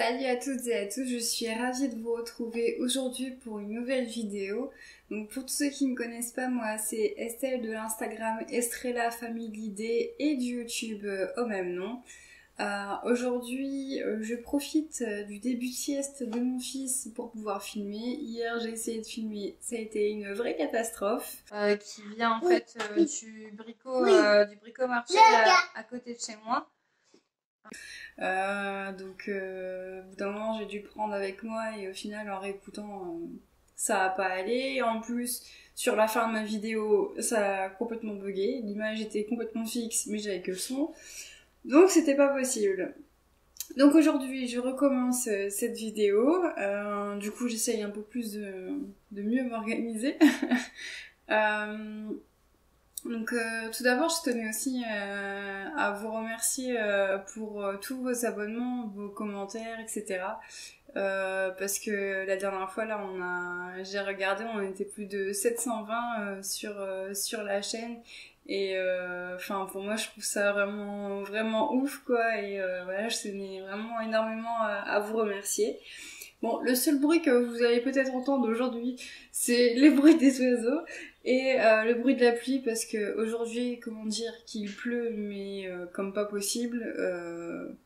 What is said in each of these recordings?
Salut à toutes et à tous, je suis ravie de vous retrouver aujourd'hui pour une nouvelle vidéo. Donc pour tous ceux qui ne me connaissent pas, moi c'est Estelle de l'Instagram Estrella Family Day et du YouTube au même nom. Aujourd'hui, je profite du début de sieste de mon fils pour pouvoir filmer. Hier, j'ai essayé de filmer, ça a été une vraie catastrophe. Qui vient en fait du bricomarché à côté de chez moi. Au bout d'un moment, j'ai dû prendre avec moi et au final, en réécoutant, ça a pas allé. En plus, sur la fin de ma vidéo, ça a complètement bugué. L'image était complètement fixe, mais j'avais que le son. Donc c'était pas possible. Donc aujourd'hui je recommence cette vidéo. Du coup j'essaye un peu plus de mieux m'organiser. Tout d'abord je tenais aussi à vous remercier pour tous vos abonnements, vos commentaires, etc. Parce que la dernière fois là j'ai regardé, on était plus de 720 sur la chaîne. Et pour moi je trouve ça vraiment vraiment ouf quoi, et voilà, je tenais vraiment énormément à vous remercier. Bon, le seul bruit que vous allez peut-être entendre aujourd'hui, c'est les bruits des oiseaux et le bruit de la pluie, parce que aujourd'hui, comment dire, qu'il pleut mais comme pas possible.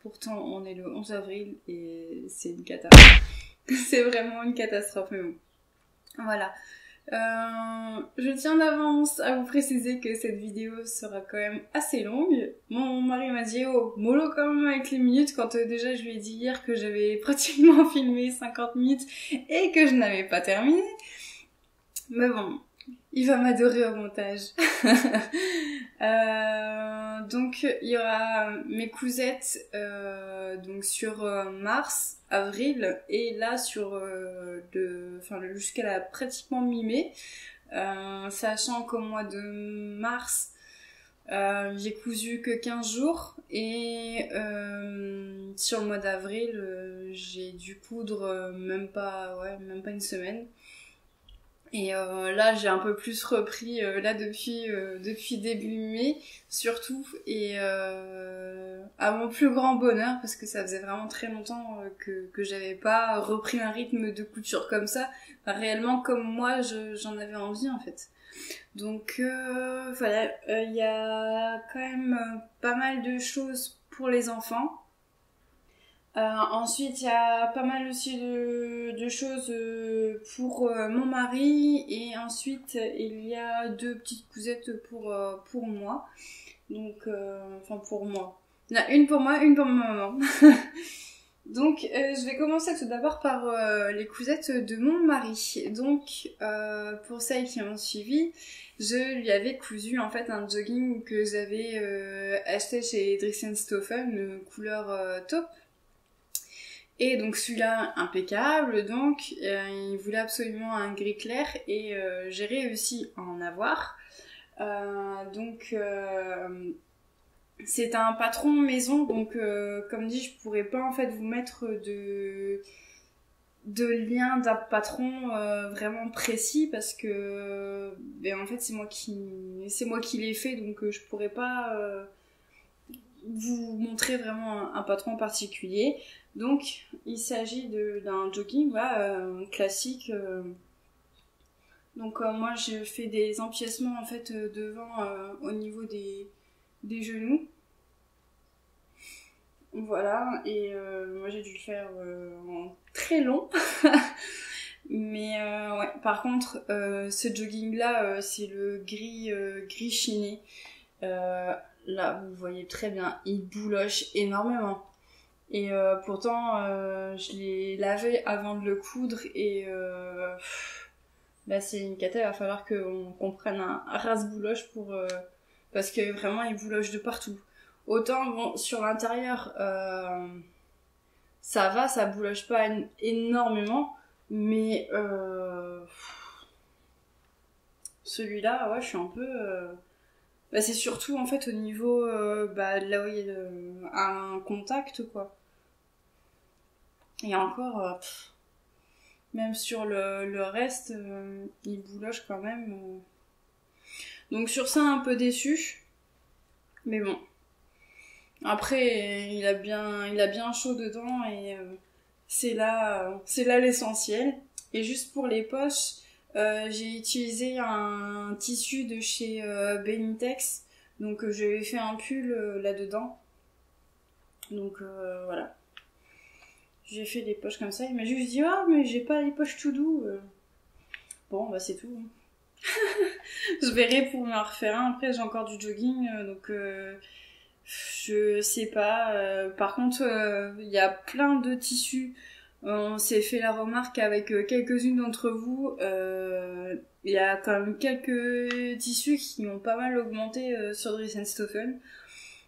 Pourtant on est le 11 avril et c'est une cata. C'est vraiment une catastrophe, mais bon. Voilà. Je tiens d'avance à vous préciser que cette vidéo sera quand même assez longue. Mon mari m'a dit oh, mollo quand même avec les minutes, quand déjà je lui ai dit hier que j'avais pratiquement filmé 50 minutes et que je n'avais pas terminé. Mais bon, il va m'adorer au montage. Donc il y aura mes cousettes donc sur mars, avril, et là sur jusqu'à la pratiquement mi-mai, sachant qu'au mois de mars j'ai cousu que 15 jours et sur le mois d'avril j'ai dû coudre même pas une semaine. Et là j'ai un peu plus repris là depuis début mai surtout, et à mon plus grand bonheur, parce que ça faisait vraiment très longtemps que j'avais pas repris un rythme de couture comme ça, réellement comme moi j'en avais envie en fait. Donc voilà, il y a quand même pas mal de choses pour les enfants. Ensuite, il y a pas mal aussi de choses pour mon mari, et ensuite il y a 2 petites cousettes pour moi. Donc, pour moi. Il y en a une pour moi, une pour ma maman. Donc, je vais commencer tout d'abord par les cousettes de mon mari. Donc, pour celles qui ont suivi, je lui avais cousu en fait un jogging que j'avais acheté chez Driessen couleur taupe. Et donc celui-là impeccable, donc il voulait absolument un gris clair, et j'ai réussi à en avoir. C'est un patron maison, donc comme dit, je pourrais pas en fait vous mettre de lien d'un patron vraiment précis, parce que en fait c'est moi qui l'ai fait, donc je pourrais pas vous montrer vraiment un patron particulier. Donc il s'agit d'un jogging classique. Donc moi je fais des empiècements en fait devant au niveau des genoux. Voilà, et moi j'ai dû le faire en très long. Mais ouais, par contre ce jogging là c'est le gris chiné. Là vous voyez très bien, il bouloche énormément. Et pourtant je l'ai lavé avant de le coudre, et là c'est une cata, il va falloir qu'on prenne un ras-bouloche parce que vraiment il bouloche de partout. Autant bon, sur l'intérieur ça va, ça bouloche pas énormément, mais celui-là ouais, je suis un peu c'est surtout en fait au niveau là où il y a un contact quoi. Et encore même sur le reste il bouloche quand même. Donc sur ça un peu déçu, mais bon. Après il a bien chaud dedans, et c'est là l'essentiel. Et juste pour les poches, j'ai utilisé un tissu de chez Benitex. Donc j'avais fait un pull là-dedans. Donc voilà. J'ai fait des poches comme ça. Il m'a juste dit ah mais j'ai pas les poches tout doux. Bon bah c'est tout. Je verrai pour me refaire un. Après j'ai encore du jogging donc je sais pas. Par contre il y a plein de tissus. On s'est fait la remarque avec quelques-unes d'entre vous. Il y a quand même quelques tissus qui ont pas mal augmenté sur Dries & Stoffen.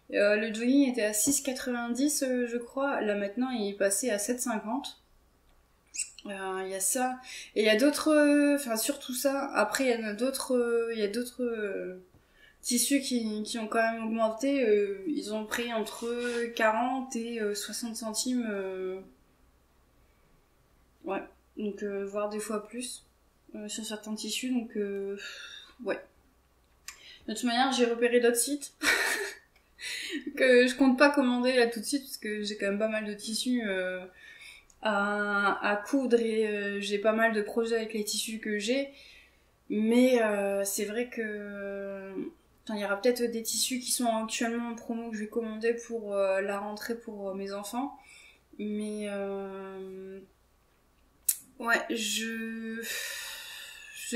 Le jogging était à 6,90 je crois. Là maintenant il est passé à 7,50. Il y a ça. Et il y a d'autres... Enfin surtout ça. Après il y en a d'autres... Il y a d'autres tissus qui ont quand même augmenté. Ils ont pris entre 40 et 60 centimes. Ouais. Donc voire des fois plus sur certains tissus. Donc ouais. De toute manière j'ai repéré d'autres sites. Que je compte pas commander là tout de suite parce que j'ai quand même pas mal de tissus à coudre et j'ai pas mal de projets avec les tissus que j'ai, mais c'est vrai que il y aura peut-être des tissus qui sont actuellement en promo que je vais commander pour la rentrée pour mes enfants, mais ouais je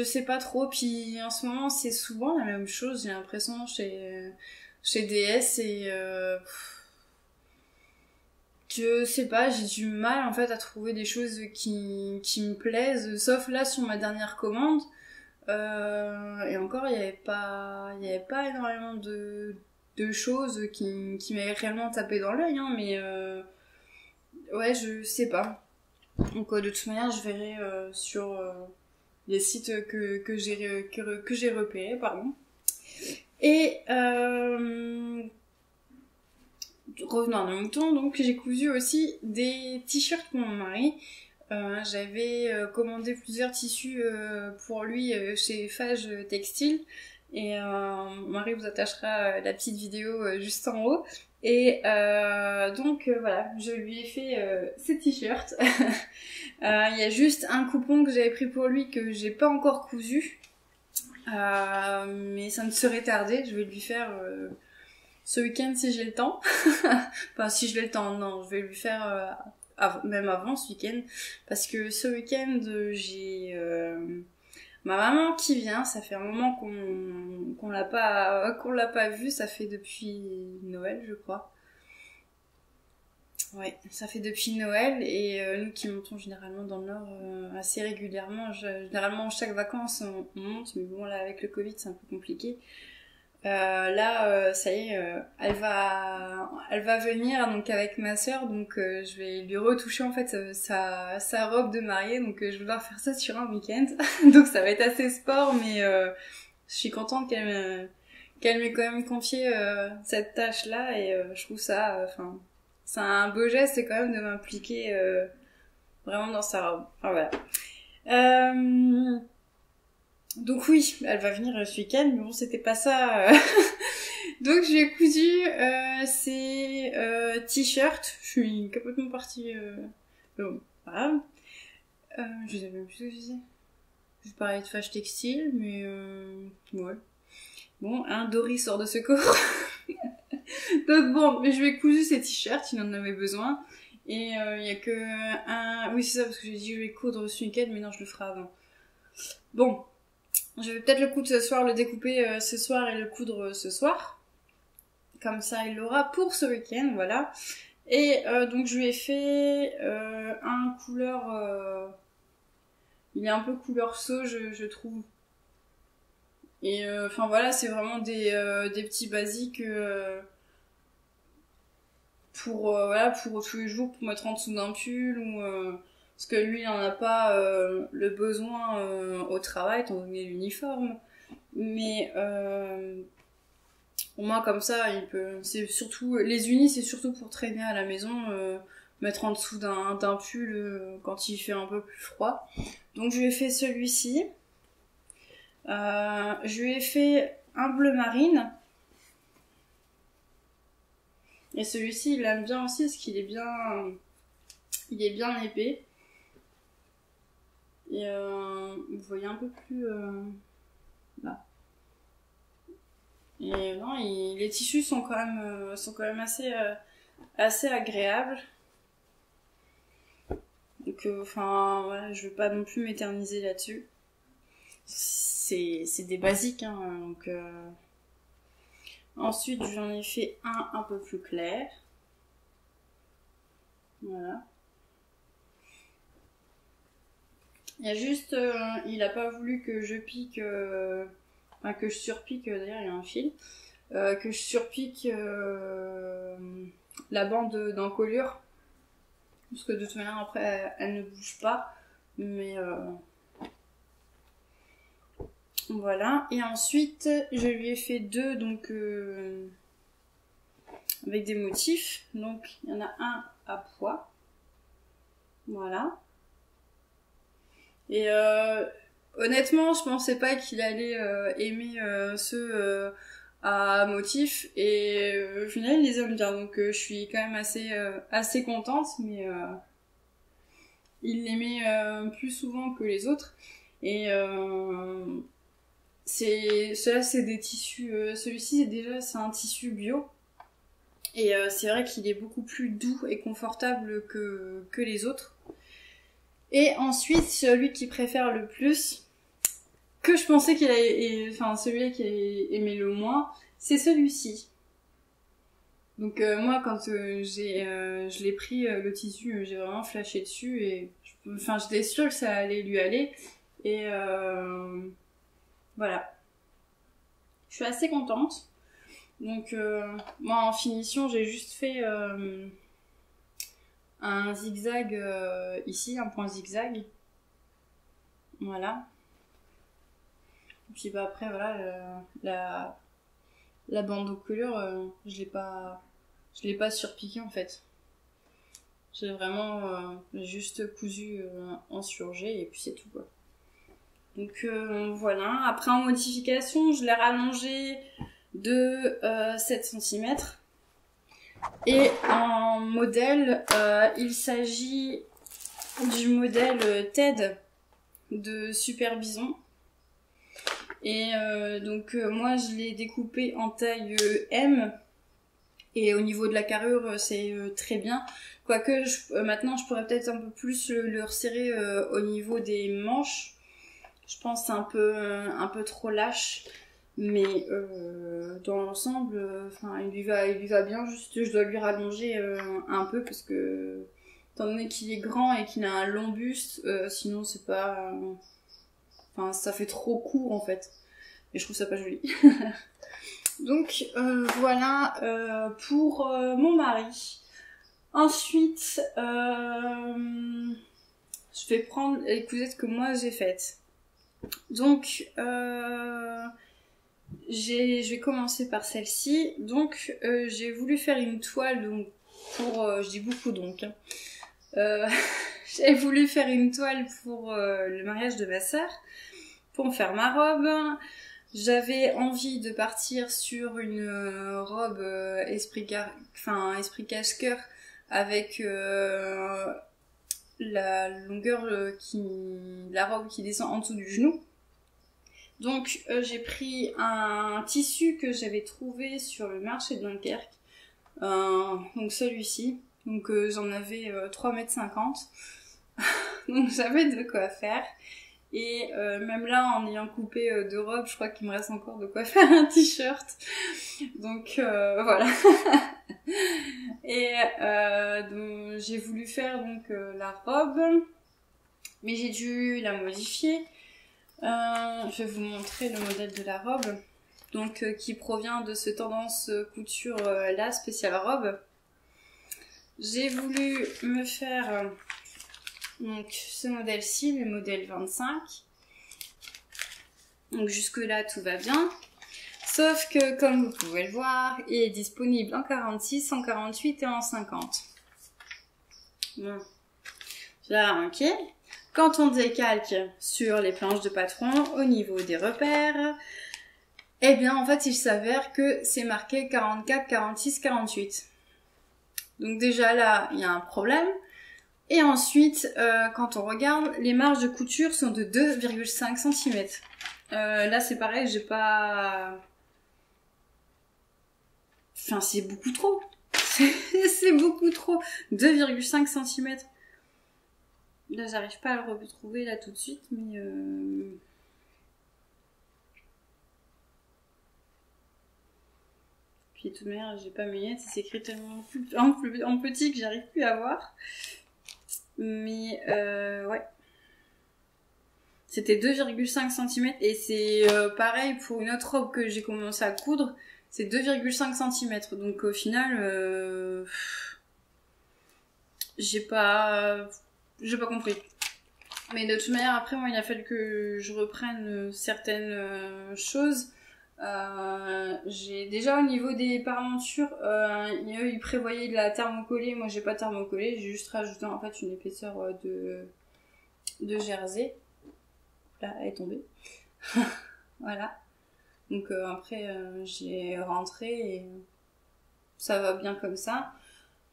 sais pas trop. Puis en ce moment c'est souvent la même chose, j'ai l'impression chez DS et je sais pas, j'ai du mal en fait à trouver des choses qui me plaisent, sauf là sur ma dernière commande. Et encore il y avait pas énormément de choses qui m'avaient réellement tapé dans l'œil, hein, mais ouais je sais pas. Donc de toute manière je verrai sur les sites que j'ai repérés, pardon. Et revenons à nos moutons, donc j'ai cousu aussi des t-shirts pour mon mari. J'avais commandé plusieurs tissus pour lui chez Fage Textile. Et mon mari vous attachera la petite vidéo juste en haut. Et donc voilà, je lui ai fait ces t-shirts. Il y a juste un coupon que j'avais pris pour lui que j'ai pas encore cousu. Mais ça ne serait tardé, je vais lui faire ce week-end si j'ai le temps. Enfin si j'ai le temps, non, je vais lui faire même avant ce week-end, parce que ce week-end j'ai ma maman qui vient. Ça fait un moment qu'on l'a pas vue, ça fait depuis Noël je crois. Ouais, ça fait depuis Noël, et nous qui montons généralement dans le Nord assez régulièrement, généralement chaque vacances on monte, mais bon là avec le Covid c'est un peu compliqué. Là ça y est, elle va venir donc avec ma sœur, donc je vais lui retoucher en fait sa robe de mariée, donc je vais devoir faire ça sur un week-end. Donc ça va être assez sport, mais je suis contente qu'elle m'ait quand même confié cette tâche là, et je trouve ça c'est un beau geste quand même de m'impliquer vraiment dans sa robe. Enfin, voilà. Donc oui, elle va venir ce week-end, mais bon, c'était pas ça. Donc j'ai cousu ces t-shirts. Je suis complètement partie... Bon, voilà. Je sais même plus ce que je disais. Je parlais de Fage Textile, mais... ouais. Bon, Dory sort de secours. Donc bon, mais je lui ai cousu ces t-shirts, il en avait besoin. Et il y a que un... Oui, c'est ça, parce que j'ai dit que je vais coudre ce week-end, mais non, je le ferai avant. Bon, je vais peut-être le coudre ce soir, le découper ce soir et le coudre ce soir. Comme ça, il l'aura pour ce week-end, voilà. Et donc je lui ai fait un couleur... il est un peu couleur sauge, je trouve. Et enfin voilà, c'est vraiment des petits basiques... pour tous les jours, pour mettre en dessous d'un pull, ou parce que lui il en a pas le besoin au travail étant donné l'uniforme, mais au moins comme ça il peut, c'est surtout les unis, c'est surtout pour traîner à la maison, mettre en dessous d'un pull quand il fait un peu plus froid. Donc je lui ai fait celui-ci, je lui ai fait un bleu marine. Et celui-ci, il aime bien aussi parce qu'il est bien Il est bien épais. Et vous voyez un peu plus là. Et non, les tissus sont quand même assez agréables. Donc, enfin, voilà, je veux pas non plus m'éterniser là-dessus. C'est des basiques, hein, donc... Ensuite, j'en ai fait un peu plus clair. Voilà. Il y a juste... il a pas voulu que je pique... Enfin, que je surpique... D'ailleurs, il y a un fil. Que je surpique la bande d'encolure. Parce que de toute manière, après, elle ne bouge pas. Mais... Voilà. Et ensuite, je lui ai fait deux, donc... avec des motifs. Donc, il y en a un à pois. Voilà. Et honnêtement, je pensais pas qu'il allait aimer ceux à motifs. Et au final, il les aime bien. Donc, je suis quand même assez contente. Mais il les met plus souvent que les autres. Et ceux-là, c'est des tissus... celui-ci, c'est un tissu bio. Et c'est vrai qu'il est beaucoup plus doux et confortable que les autres. Et ensuite, celui qui préfère le plus, que je pensais qu'il allait... Enfin, celui qu'il aimait le moins, c'est celui-ci. Donc moi, quand je l'ai pris, le tissu, j'ai vraiment flashé dessus. Et enfin, j'étais sûre que ça allait lui aller. Et voilà. Je suis assez contente. Donc moi en finition j'ai juste fait un zigzag ici, un point zigzag. Voilà. Et puis bah après voilà, la bande de couleur, je l'ai pas surpiqué en fait. J'ai vraiment juste cousu en surjet et puis c'est tout quoi. Donc voilà. Après en modification, je l'ai rallongé de 7 cm. Et en modèle, il s'agit du modèle TED de Super Bison. Et donc moi je l'ai découpé en taille M. Et au niveau de la carrure, c'est très bien. Quoique maintenant je pourrais peut-être un peu plus le resserrer au niveau des manches. Je pense que c'est un peu trop lâche. Mais dans l'ensemble, il lui va bien. Juste, je dois lui rallonger un peu parce que, étant donné qu'il est grand et qu'il a un long buste, sinon c'est pas, ça fait trop court en fait. Et je trouve ça pas joli. Donc voilà pour mon mari. Ensuite, je vais prendre les cousettes que moi j'ai faites. Donc je vais commencer par celle-ci. Donc j'ai voulu faire une toile donc pour je dis beaucoup donc j'ai voulu faire une toile pour le mariage de ma sœur pour me faire ma robe. J'avais envie de partir sur une robe esprit cache-cœur avec la longueur la robe qui descend en dessous du genou. Donc j'ai pris un tissu que j'avais trouvé sur le marché de Dunkerque, donc celui-ci, donc j'en avais 3,50 m, donc j'avais de quoi faire, et même là en ayant coupé 2 robes, je crois qu'il me reste encore de quoi faire un t-shirt, donc voilà. Et donc, j'ai voulu faire donc la robe, mais j'ai dû la modifier. Je vais vous montrer le modèle de la robe, donc qui provient de ce tendance couture là, spéciale robe. J'ai voulu me faire donc ce modèle-ci, le modèle 25. Donc jusque là tout va bien. Sauf que comme vous pouvez le voir, il est disponible en 46, en 48 et en 50. Bon. Là, ok. Quand on décalque sur les planches de patron au niveau des repères, eh bien en fait il s'avère que c'est marqué 44, 46, 48. Donc déjà là il y a un problème. Et ensuite, quand on regarde, les marges de couture sont de 2,5 cm. Là, c'est pareil, j'ai pas... Enfin, c'est beaucoup trop. C'est beaucoup trop. 2,5 cm. Là, j'arrive pas à le retrouver là tout de suite, mais... Puis de toute manière, j'ai pas mes lunettes, c'est écrit tellement en petit que j'arrive plus à voir. Mais ouais. C'était 2,5 cm et c'est pareil pour une autre robe que j'ai commencé à coudre, c'est 2,5 cm. Donc au final, j'ai pas compris. Mais de toute manière, après moi, il a fallu que je reprenne certaines choses. J'ai déjà au niveau des parmentures, eux ils prévoyaient de la thermocollée, moi j'ai pas thermocollé, j'ai juste rajouté en fait une épaisseur de jersey. Là, elle est tombée. Voilà. Donc après j'ai rentré et ça va bien comme ça.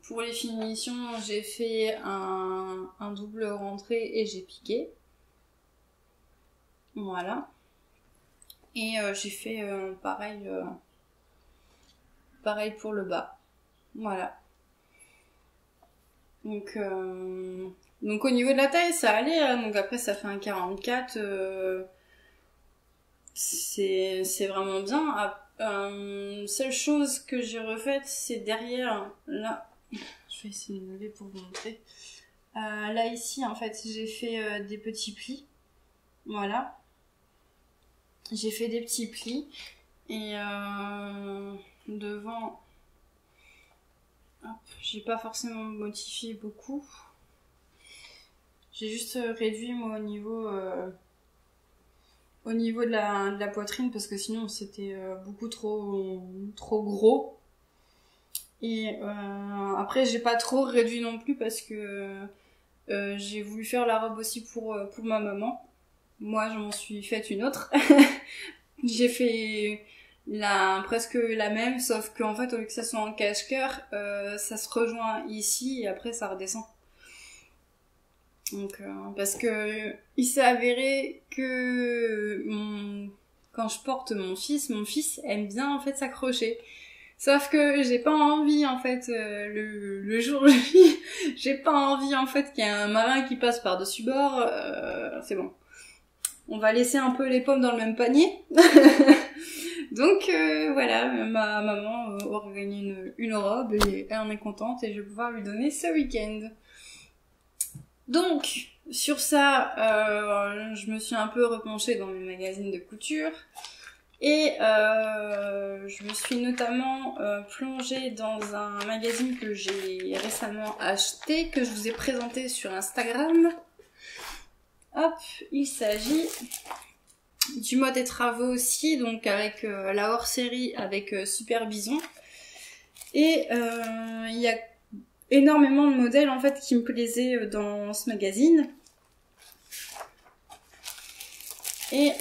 Pour les finitions, j'ai fait un double rentré et j'ai piqué. Voilà. Et j'ai fait pareil pour le bas. Voilà. Donc au niveau de la taille, ça allait. Hein. Donc après, ça fait un 44. C'est vraiment bien. Seule chose que j'ai refaite, c'est derrière. Là, je vais essayer de me lever pour vous montrer. Là, ici, en fait, j'ai fait des petits plis. Voilà. J'ai fait des petits plis. Et devant... Hop, j'ai pas forcément modifié beaucoup. J'ai juste réduit moi au niveau de la poitrine parce que sinon c'était beaucoup trop gros. Et après j'ai pas trop réduit non plus parce que j'ai voulu faire la robe aussi pour ma maman. Moi je m'en suis faite une autre. J'ai fait presque la même, sauf qu'en fait, au lieu que ça soit en cache-cœur, ça se rejoint ici et après ça redescend. Donc, parce que il s'est avéré que quand je porte mon fils aime bien en fait s'accrocher. Sauf que j'ai pas envie en fait le jour J, j'ai pas envie en fait qu'il y ait un marin qui passe par-dessus bord. C'est bon. On va laisser un peu les pommes dans le même panier. Donc voilà, ma maman aura gagné une robe et elle en est contente et je vais pouvoir lui donner ce week-end. Donc sur ça, je me suis un peu repenchée dans mes magazines de couture et je me suis notamment plongée dans un magazine que j'ai récemment acheté, que je vous ai présenté sur Instagram. Hop, il s'agit du mode et travaux aussi, donc avec la hors-série avec Super Bison. Et il y a énormément de modèles en fait qui me plaisaient dans ce magazine. Et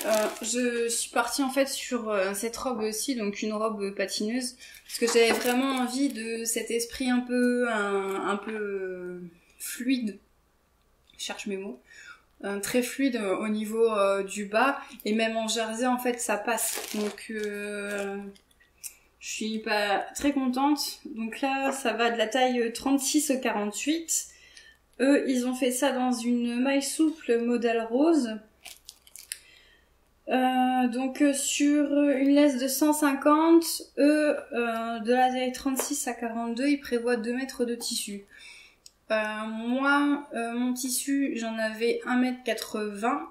je suis partie en fait sur cette robe aussi, donc une robe patineuse, parce que j'avais vraiment envie de cet esprit un peu fluide. Je cherche mes mots. Très fluide au niveau du bas, et même en jersey en fait ça passe. Donc je suis pas très contente. Donc là ça va de la taille 36 au 48. Eux ils ont fait ça dans une maille souple modèle rose. Donc sur une laisse de 150, eux de la taille 36 à 42 ils prévoient 2 mètres de tissu. Moi, mon tissu, j'en avais 1m80.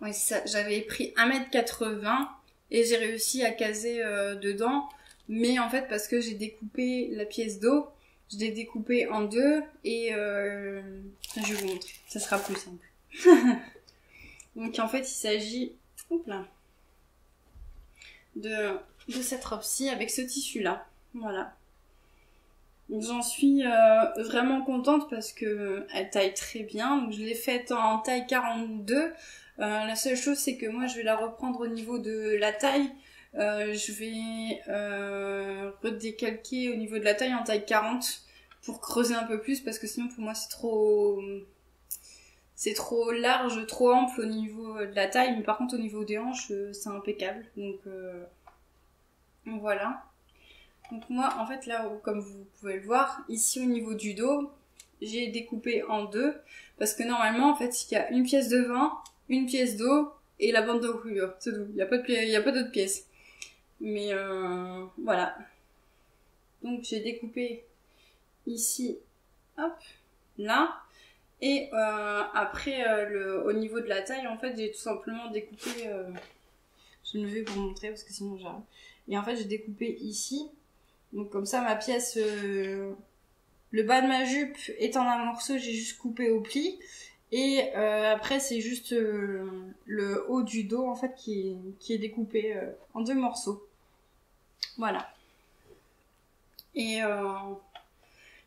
Ouais, ça, j'avais pris 1m80 et j'ai réussi à caser dedans. Mais en fait, parce que j'ai découpé la pièce d'eau, je l'ai découpée en deux et je vais vous montrer. Ça sera plus simple. Donc en fait, il s'agit de cette robe-ci avec ce tissu-là. Voilà. J'en suis vraiment contente parce que elle taille très bien. Donc je l'ai faite en taille 42. La seule chose c'est que moi je vais la reprendre au niveau de la taille. Je vais redécalquer au niveau de la taille en taille 40 pour creuser un peu plus, parce que sinon pour moi c'est trop large, trop ample au niveau de la taille, mais par contre au niveau des hanches c'est impeccable, donc voilà. Donc moi en fait là, comme vous pouvez le voir, ici au niveau du dos, j'ai découpé en deux, parce que normalement en fait il y a une pièce devant, une pièce d'eau et la bande de coulure, c'est tout, il n'y a pas d'autres pièces. Mais voilà. Donc j'ai découpé ici, hop, là. Et après, au niveau de la taille, en fait, j'ai tout simplement découpé... je me vais pour vous montrer parce que sinon j'arrive. Et en fait, j'ai découpé ici. Donc comme ça, ma pièce... le bas de ma jupe étant un morceau, j'ai juste coupé au pli. Et après, c'est juste le haut du dos, en fait, qui est découpé en deux morceaux. Voilà. Et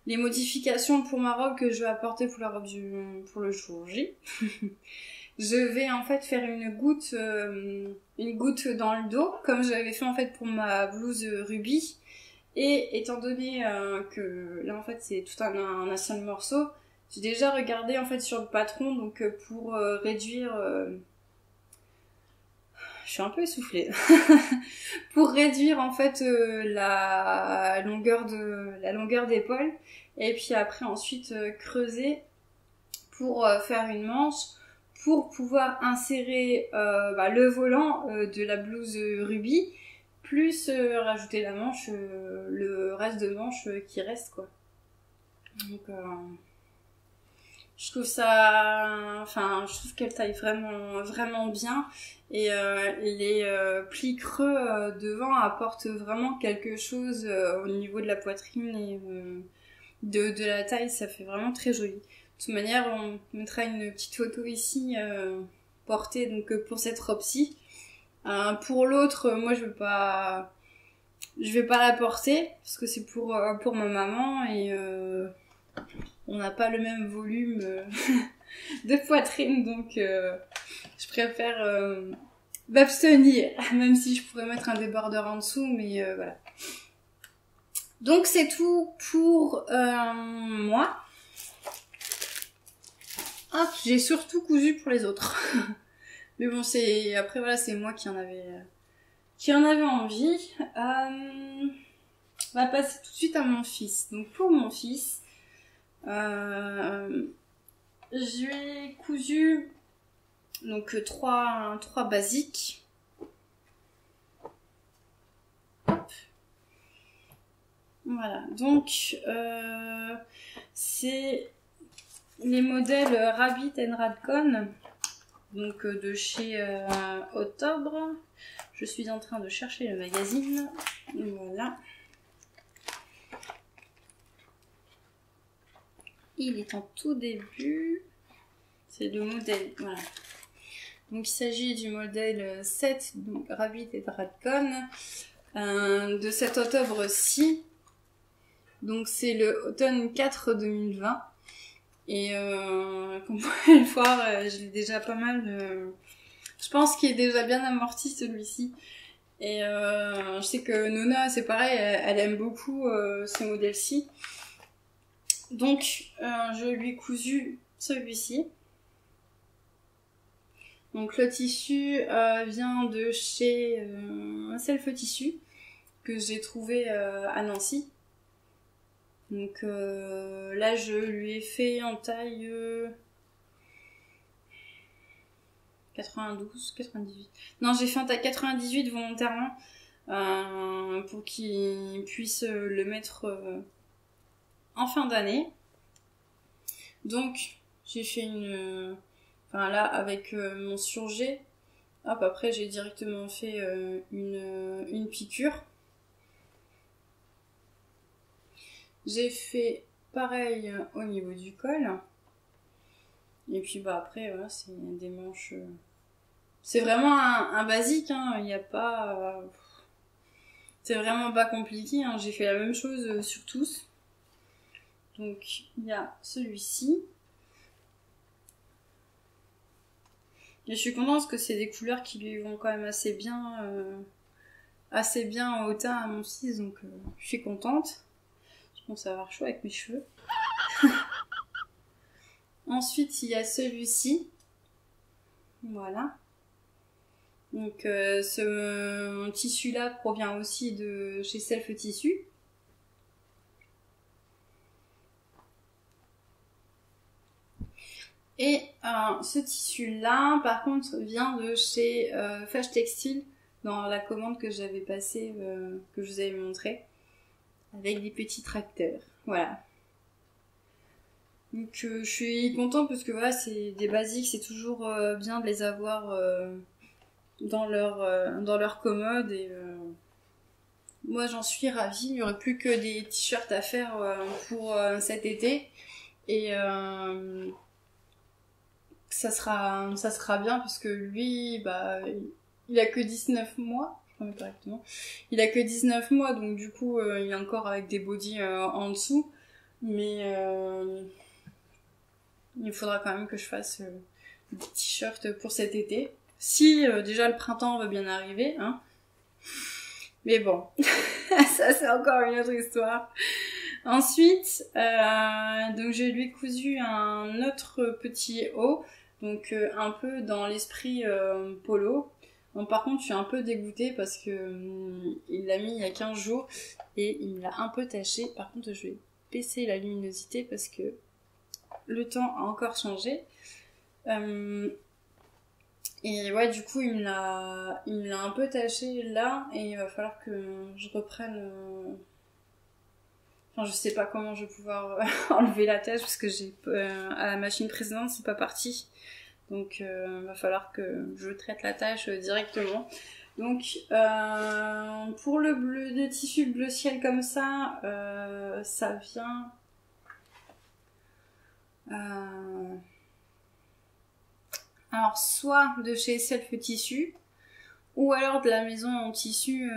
les modifications pour ma robe que je vais apporter pour la robe pour le jour J, je vais en fait faire une goutte dans le dos, comme j'avais fait en fait pour ma blouse rubis. Et étant donné que là en fait c'est tout un seul morceau, j'ai déjà regardé en fait sur le patron, donc pour réduire... Je suis un peu essoufflée. Pour réduire en fait la longueur d'épaule, et puis après ensuite creuser pour faire une manche pour pouvoir insérer le volant de la blouse rubis, plus rajouter la manche, le reste de manche qui reste quoi. Donc je trouve qu'elle taille vraiment vraiment bien, et les plis creux devant apportent vraiment quelque chose au niveau de la poitrine et de la taille, ça fait vraiment très joli. De toute manière, on mettra une petite photo ici portée donc pour cette robe-ci. Pour l'autre, moi je vais pas la porter parce que c'est pour ma maman, et on n'a pas le même volume de poitrine, donc je préfère m'abstenir, même si je pourrais mettre un débardeur en dessous, mais voilà. Donc c'est tout pour moi. Hop, j'ai surtout cousu pour les autres. Mais bon, après voilà, c'est moi qui en avait envie. On va passer tout de suite à mon fils. Donc pour mon fils, j'ai cousu donc trois basiques. Hop. Voilà, donc c'est les modèles Rabbit and Radcon, donc de chez Octobre. Je suis en train de chercher le magazine. Voilà. Il est en tout début. C'est le modèle, voilà. Donc il s'agit du modèle 7, donc Rabbit and Radcon, de cet octobre-ci. Donc c'est le automne 4 2020. Et comme vous pouvez le voir, je l'ai déjà pas mal... je pense qu'il est déjà bien amorti celui-ci. Et je sais que Nona, c'est pareil, elle aime beaucoup ce modèle-ci. Donc je lui ai cousu celui-ci. Donc le tissu vient de chez Self Tissu, que j'ai trouvé à Nancy. Donc là je lui ai fait en taille 92, 98. Non, j'ai fait en taille 98 volontairement pour qu'il puisse le mettre en fin d'année. Donc j'ai fait enfin là avec mon surjet, hop, après j'ai directement fait une piqûre. J'ai fait pareil au niveau du col. Et puis bah après voilà, c'est des manches. C'est vraiment un basique, hein. Il n'y a pas. C'est vraiment pas compliqué, hein. J'ai fait la même chose sur tous. Donc il y a celui-ci. Et je suis contente parce que c'est des couleurs qui lui vont quand même assez bien au teint à mon fils, donc je suis contente. commence à avoir chaud avec mes cheveux. Ensuite, il y a celui-ci. Voilà. Donc, ce tissu-là provient aussi de chez Self Tissu. Et ce tissu-là, par contre, vient de chez Fâche Textile, dans la commande que j'avais passée, que je vous avais montré, avec des petits tracteurs. Voilà. Donc je suis contente parce que voilà, c'est des basiques, c'est toujours bien de les avoir dans leur commode et moi j'en suis ravie. Il n'y aurait plus que des t-shirts à faire pour cet été et ça sera bien parce que lui, bah, il a que 19 mois, je crois correctement. Il a que 19 mois, donc du coup, il est encore avec des bodys en dessous. Mais il faudra quand même que je fasse des t-shirts pour cet été. Si déjà le printemps va bien arriver, hein. Mais bon, ça c'est encore une autre histoire. Ensuite, donc je lui ai cousu un autre petit haut, donc un peu dans l'esprit polo. Bon, par contre, je suis un peu dégoûtée parce que il l'a mis il y a 15 jours et il l'a un peu taché. Par contre, je vais baisser la luminosité parce que le temps a encore changé. Et ouais, du coup, il me l'a un peu taché là et il va falloir que je reprenne... Enfin, je sais pas comment je vais pouvoir enlever la tâche parce que à la machine précédente, c'est pas parti. Donc, va falloir que je traite la tâche directement. Donc, pour le tissu bleu ciel comme ça, ça vient... alors, soit de chez Self Tissu, ou alors de la maison en tissu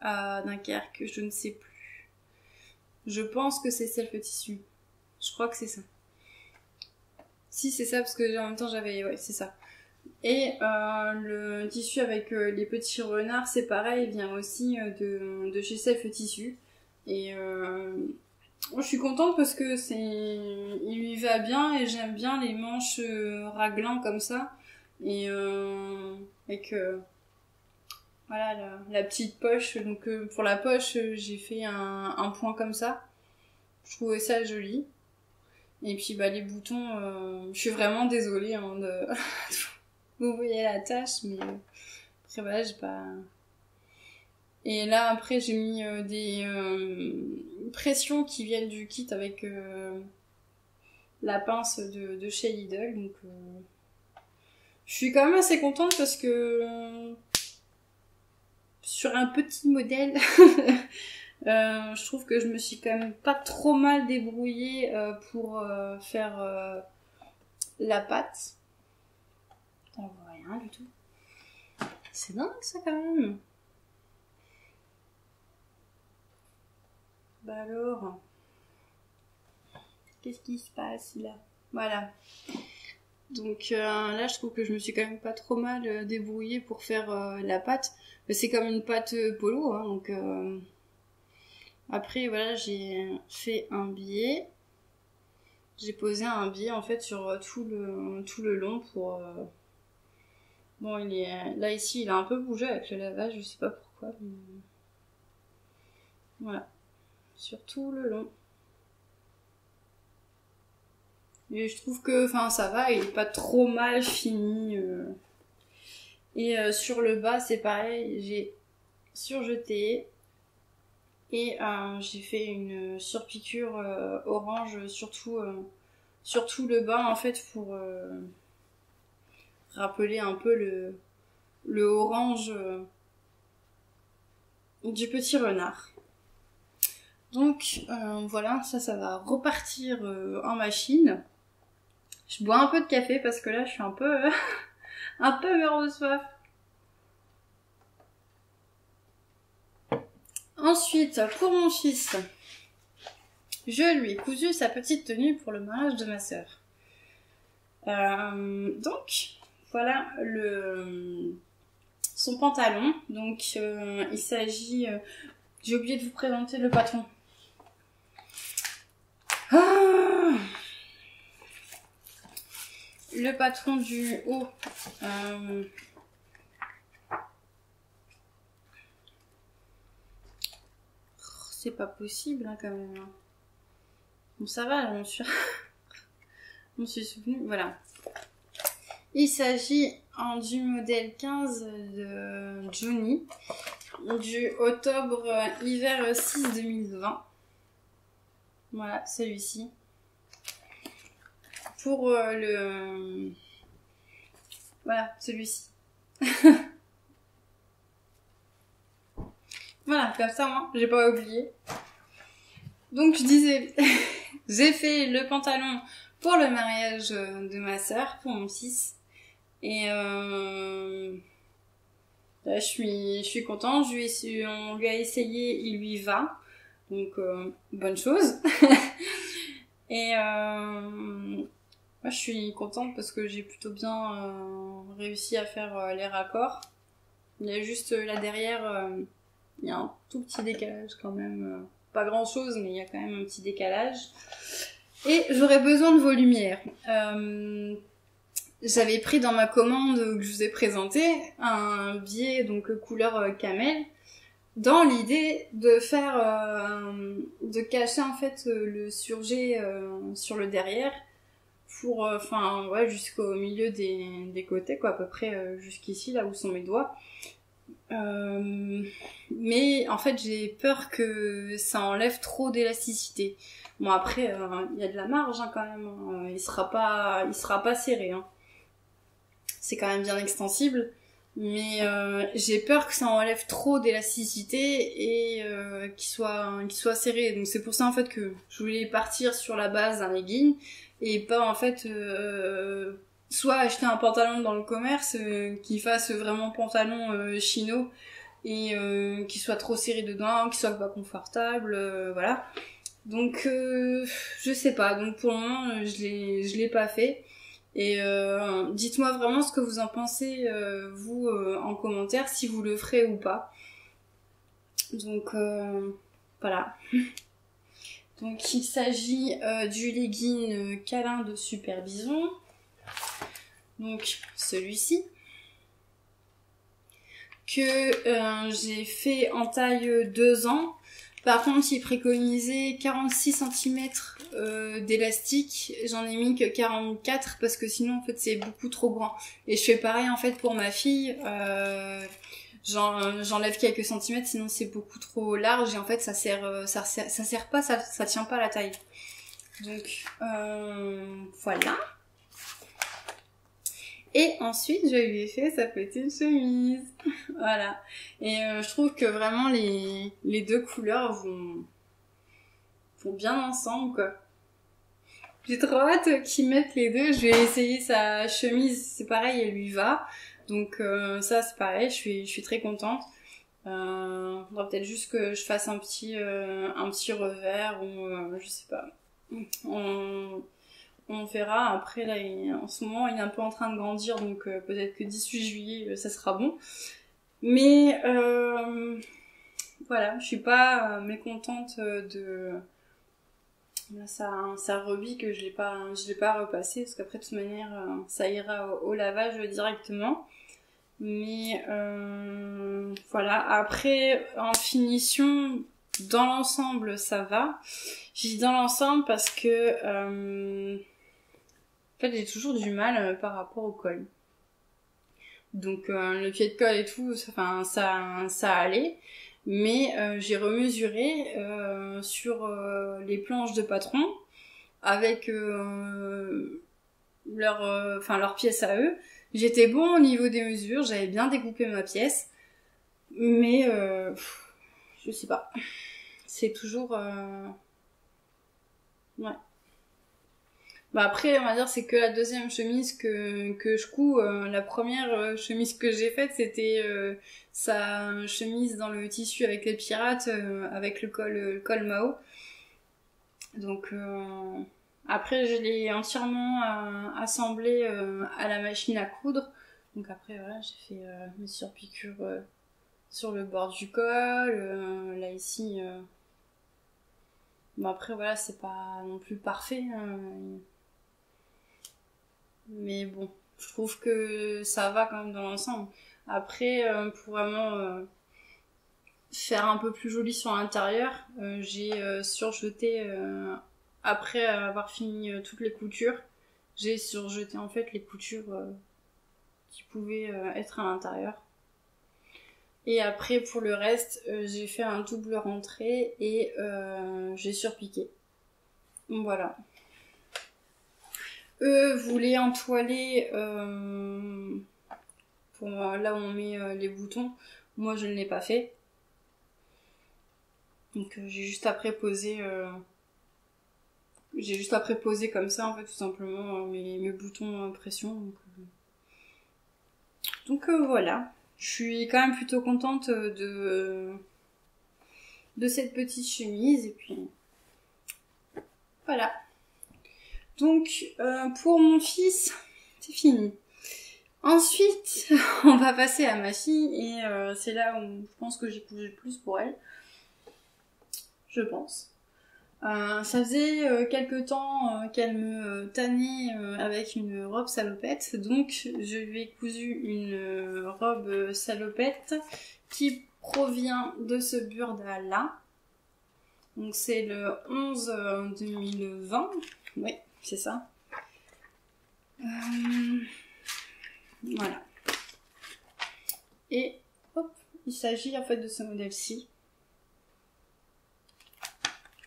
à Dunkerque, je ne sais plus. Je pense que c'est Self Tissu. Je crois que c'est ça. Si, c'est ça, parce que en même temps j'avais... Ouais, c'est ça. Et le tissu avec les petits renards, c'est pareil, il vient aussi de chez Self Tissu. Et je suis contente parce que il lui va bien et j'aime bien les manches raglan comme ça. Et avec voilà la petite poche. Donc pour la poche, j'ai fait un point comme ça. Je trouvais ça joli. Et puis bah les boutons, je suis vraiment désolée hein, de vous voyez la tâche, mais après voilà j'ai pas. Et là après j'ai mis des pressions qui viennent du kit avec la pince de chez Lidl, donc je suis quand même assez contente parce que sur un petit modèle je trouve que je me suis quand même pas trop mal débrouillée pour faire la pâte. On voit rien du tout. C'est dingue ça quand même. Bah alors, qu'est-ce qui se passe là? Voilà. Donc là je trouve que je me suis quand même pas trop mal débrouillée pour faire la pâte. Mais c'est comme une pâte polo, hein, donc après voilà j'ai fait un biais. J'ai posé un biais en fait sur tout le long pour... Bon il est là ici il a un peu bougé avec le lavage, je sais pas pourquoi. Mais... Voilà. Sur tout le long. Et je trouve que enfin ça va, il est pas trop mal fini. Et sur le bas c'est pareil, j'ai surjeté et j'ai fait une surpiqûre orange sur tout le bas en fait pour rappeler un peu le orange du petit renard. Donc voilà, ça va repartir en machine. Je bois un peu de café parce que là je suis un peu un peu mort de soif. Ensuite, pour mon fils, je lui ai cousu sa petite tenue pour le mariage de ma sœur. Donc voilà son pantalon. Donc il s'agit... j'ai oublié de vous présenter le patron. Le patron du haut. C'est pas possible hein, quand même. Bon ça va, là, on s'est souvenu. Voilà. Il s'agit du modèle 15 de Johnny, du octobre-hiver 6 2020. Voilà, celui-ci. Pour Voilà, celui-ci. Voilà, comme ça, moi, j'ai pas oublié. Donc, je disais, j'ai fait le pantalon pour le mariage de ma sœur, pour mon fils. Et là, je suis contente. On lui a essayé, il lui va. Donc, bonne chose. Et moi, je suis contente parce que j'ai plutôt bien réussi à faire les raccords. Il y a juste là derrière, il y a un tout petit décalage quand même. Pas grand chose, mais il y a quand même un petit décalage. Et j'aurais besoin de vos lumières. J'avais pris dans ma commande que je vous ai présentée un biais donc couleur camel, dans l'idée de de cacher en fait le surjet sur le derrière pour ouais, jusqu'au milieu des côtés quoi, à peu près jusqu'ici là où sont mes doigts. Mais en fait j'ai peur que ça enlève trop d'élasticité. Bon après il y a de la marge hein, quand même hein. Il sera pas serré hein. C'est quand même bien extensible, mais j'ai peur que ça enlève trop d'élasticité et qu'il soit serré. Donc c'est pour ça en fait que je voulais partir sur la base d'un legging et pas en fait soit acheter un pantalon dans le commerce qui fasse vraiment pantalon chino et qui soit trop serré dedans, qui soit pas confortable, voilà. Donc je sais pas. Donc pour le moment je l'ai pas fait. Et dites-moi vraiment ce que vous en pensez vous en commentaire, si vous le ferez ou pas. Donc voilà. Donc il s'agit du legging câlin de Super Bison. Donc celui-ci que j'ai fait en taille 2 ans. Par contre, il préconisait 46 cm d'élastique. J'en ai mis que 44 parce que sinon, en fait, c'est beaucoup trop grand. Et je fais pareil, en fait, pour ma fille. J'enlève quelques centimètres, sinon c'est beaucoup trop large. Et en fait, ça sert pas, ça tient pas à la taille. Donc, voilà. Et ensuite, je lui ai fait sa petite chemise. Voilà. Et je trouve que vraiment les deux couleurs vont bien ensemble, quoi. J'ai trop hâte qu'ils mettent les deux. Je vais essayer sa chemise, c'est pareil, elle lui va. Donc ça, c'est pareil, je suis très contente. Faudra peut-être juste que je fasse un petit revers ou je sais pas. On verra. Après, là, en ce moment, il est un peu en train de grandir, donc peut-être que 18 juillet, ça sera bon. Mais voilà, je suis pas mécontente de sa revue que je l'ai pas repassé, parce qu'après, de toute manière, ça ira au lavage directement. Mais voilà, après, en finition, dans l'ensemble, ça va. Je dis dans l'ensemble parce que en fait, j'ai toujours du mal par rapport au col. Donc le pied de colle et tout, ça allait. Mais j'ai remesuré sur les planches de patron avec leur pièce à eux. J'étais bon au niveau des mesures, j'avais bien découpé ma pièce. Mais je sais pas. C'est toujours... ouais. Bah après, on va dire, c'est que la deuxième chemise que je couds. La première chemise que j'ai faite, c'était sa chemise dans le tissu avec les pirates, avec le col Mao. Donc après, je l'ai entièrement assemblé à la machine à coudre. Donc après, voilà, j'ai fait mes surpiqûres sur le bord du col. Là, ici... Bon après voilà, c'est pas non plus parfait, hein. Mais bon, je trouve que ça va quand même dans l'ensemble. Après, pour vraiment faire un peu plus joli sur l'intérieur, j'ai surjeté, après avoir fini toutes les coutures, j'ai surjeté en fait les coutures qui pouvaient être à l'intérieur. Et après, pour le reste, j'ai fait un double rentrée et j'ai surpiqué. Donc voilà. Eux voulaient entoiler pour là où on met les boutons. Moi, je ne l'ai pas fait. Donc j'ai juste après posé comme ça en fait tout simplement mes boutons pression. Donc voilà. Je suis quand même plutôt contente de cette petite chemise et puis voilà. Donc pour mon fils, c'est fini. Ensuite, on va passer à ma fille et c'est là où je pense que j'ai cousu le plus pour elle. Je pense. Ça faisait quelque temps qu'elle me tannait avec une robe salopette, donc je lui ai cousu une robe salopette qui provient de ce burda-là. Donc c'est le 11 2020, oui, c'est ça. Voilà. Et hop, il s'agit en fait de ce modèle-ci.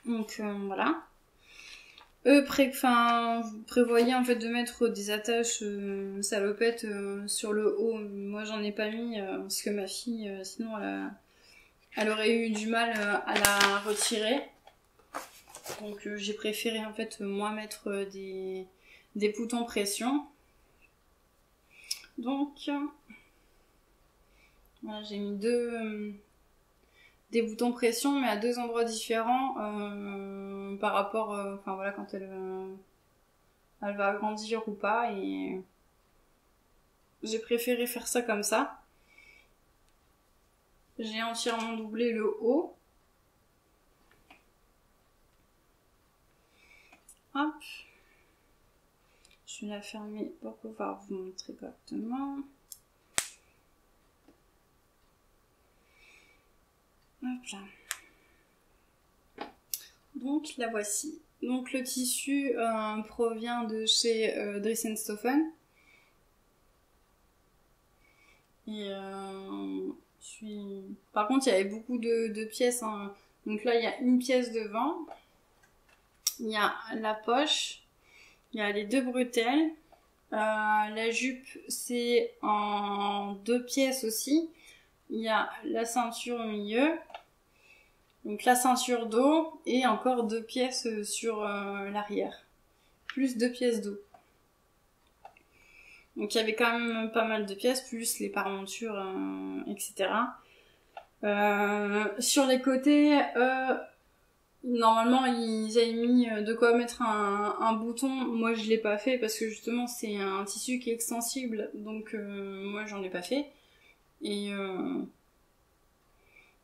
Donc voilà. Eux vous prévoyez en fait de mettre des attaches salopettes sur le haut. Moi j'en ai pas mis parce que ma fille sinon elle aurait eu du mal à la retirer. Donc j'ai préféré en fait moi mettre des boutons pression. Donc voilà, j'ai mis des boutons pression mais à deux endroits différents par rapport enfin voilà quand elle va agrandir ou pas et j'ai préféré faire ça comme ça. J'ai entièrement doublé le haut. Hop. Je vais la fermer pour pouvoir vous montrer correctement. Hop là. Donc la voici. Donc le tissu provient de chez Dries & Stoffen. Et par contre il y avait beaucoup de pièces. Hein. Donc là il y a une pièce devant. Il y a la poche. Il y a les deux bretelles. La jupe c'est en deux pièces aussi. Il y a la ceinture au milieu. Donc la ceinture dos et encore deux pièces sur l'arrière. Plus deux pièces dos. Donc il y avait quand même pas mal de pièces, plus les parementures, etc. Sur les côtés, normalement ils avaient mis de quoi mettre un bouton. Moi je l'ai pas fait parce que justement c'est un tissu qui est extensible. Donc moi j'en ai pas fait. Et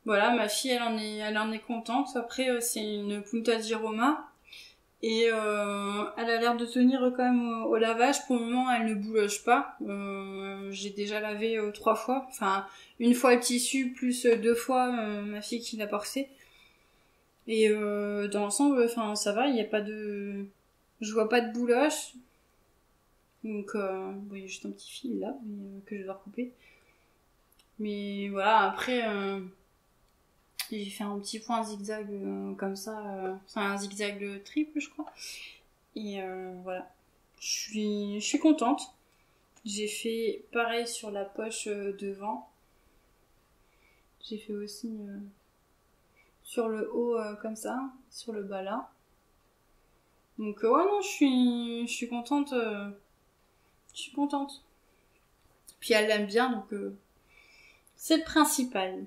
voilà, ma fille elle en est contente. Après c'est une Punta di Roma et elle a l'air de tenir quand même au lavage. Pour le moment elle ne bouloche pas. J'ai déjà lavé 3 fois, enfin une fois le tissu plus 2 fois ma fille qui l'a porté. Et dans l'ensemble, enfin ça va, il y a pas de, je vois pas de bouloche. Donc bon, il y a juste un petit fil là que je dois recouper. Mais voilà, après j'ai fait un petit point zigzag comme ça, c'est un zigzag triple je crois. Et voilà, je suis contente. J'ai fait pareil sur la poche devant. J'ai fait aussi sur le haut comme ça, sur le bas là. Donc ouais non, je suis contente. Je suis contente. Puis elle l'aime bien donc c'est le principal.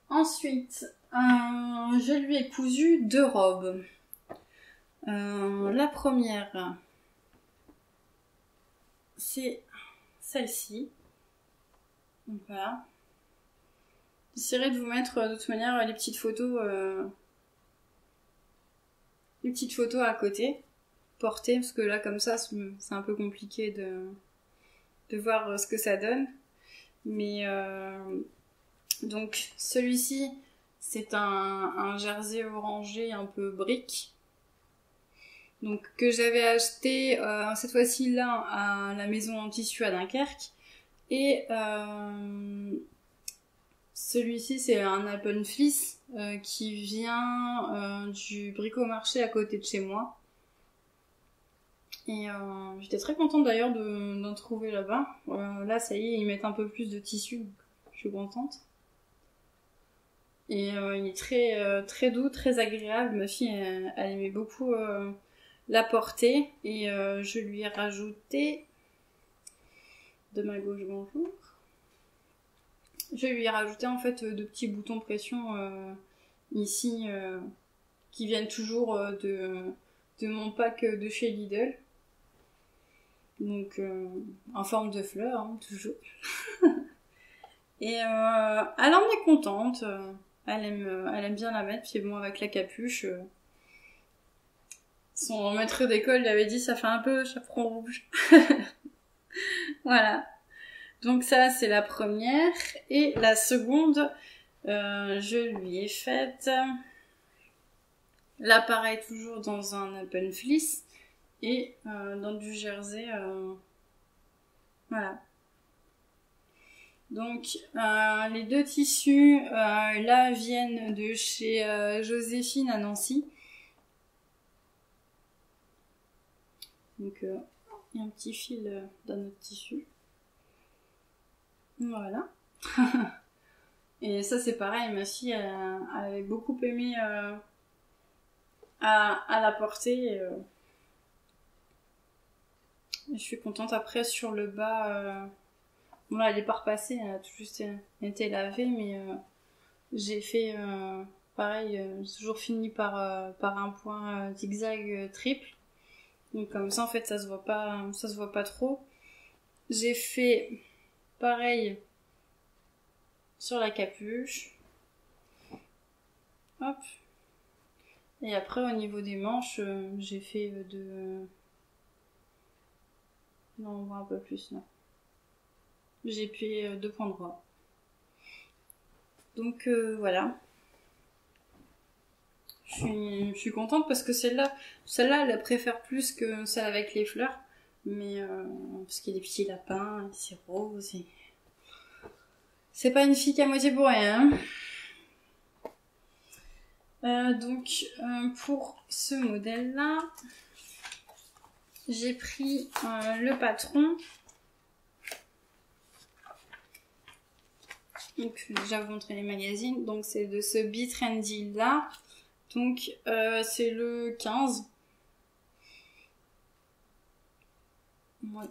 Ensuite, je lui ai cousu 2 robes. La première, c'est celle-ci. Donc voilà. J'essaierai de vous mettre de toute manière les petites photos une petite photo à côté, portée, parce que là, comme ça, c'est un peu compliqué de voir ce que ça donne. Mais donc, celui-ci, c'est un jersey orangé un peu brique. Donc, que j'avais acheté cette fois-ci là à la maison en tissu à Dunkerque. Et celui-ci, c'est un Alpen Fleece qui vient du bricomarché à côté de chez moi. Et j'étais très contente d'ailleurs d'en trouver là-bas. Là, ça y est, ils mettent un peu plus de tissu, donc je suis contente. Et il est très doux, très agréable. Ma fille, elle aimait beaucoup la porter. Et je lui ai rajouté... De ma gauche, bonjour. Je lui ai rajouté en fait de petits boutons pression ici qui viennent toujours de mon pack de chez Lidl. Donc en forme de fleur, hein, toujours. Et elle en est contente. Elle aime bien la mettre. Puis bon, avec la capuche, son maître d'école lui avait dit ça fait un peu chaperon rouge. Voilà. Donc ça, c'est la première. Et la seconde, je lui ai faite... Là, pareil, toujours dans un Alpen Fleece. Et dans du jersey. Voilà. Donc, les deux tissus, là, viennent de chez Joséphine à Nancy. Donc, il y a un petit fil dans notre tissu. Voilà. Et ça, c'est pareil, ma fille, elle avait beaucoup aimé à la porter. Et je suis contente. Après, sur le bas, bon là, elle est pas repassée, elle a tout juste été lavée, mais j'ai fait pareil, j'ai toujours fini par un point zigzag triple. Donc comme ça, en fait, ça se voit pas trop. J'ai fait pareil sur la capuche. Hop. Et après, au niveau des manches, j'ai fait non, on voit un peu plus là. J'ai fait 2 points droits. Donc voilà. Je suis contente parce que celle-là, elle la préfère plus que celle avec les fleurs. Mais parce qu'il y a des petits lapins, c'est rose. C'est pas une fille qu'à moitié pour rien. Donc pour ce modèle-là, j'ai pris le patron. Donc déjà vous montrer les magazines. Donc c'est de ce Be Trendy là. Donc c'est le 15. Ouais.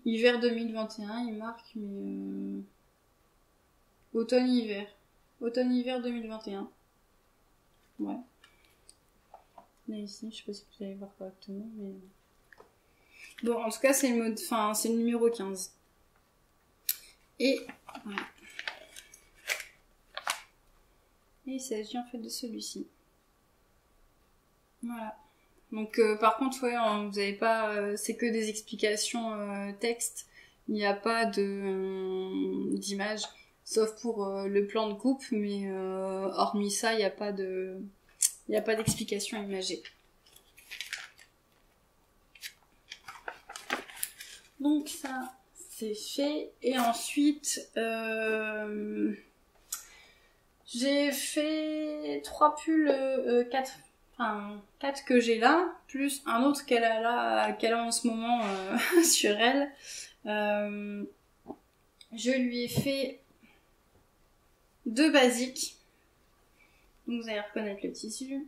Hiver 2021, il marque, mais automne-hiver. Automne-hiver 2021. Ouais. Là ici, je sais pas si vous allez voir correctement, mais... Bon, en tout cas, c'est le numéro 15. Et voilà. Et il s'agit en fait de celui-ci. Voilà. Donc par contre, ouais, vous avez pas... c'est que des explications texte. Il n'y a pas d'image. Sauf pour le plan de coupe, mais hormis ça, il n'y a pas d'explication imagée. Donc ça, c'est fait. Et ensuite, j'ai fait 3 pulls, 4 que j'ai là, plus un autre qu'elle a en ce moment sur elle. Je lui ai fait 2 basiques. Donc vous allez reconnaître le tissu.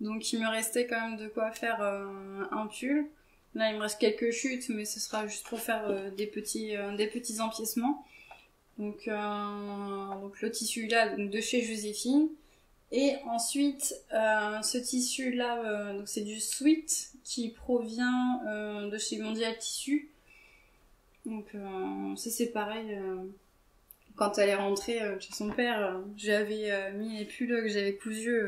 Donc il me restait quand même de quoi faire un pull. Là il me reste quelques chutes, mais ce sera juste pour faire des petits empiècements. Donc le tissu là, donc de chez Joséphine. Et ensuite ce tissu là, donc c'est du sweat qui provient de chez Mondial Tissu. Donc ça c'est pareil. Quand elle est rentrée chez son père, j'avais mis les pulls que j'avais cousus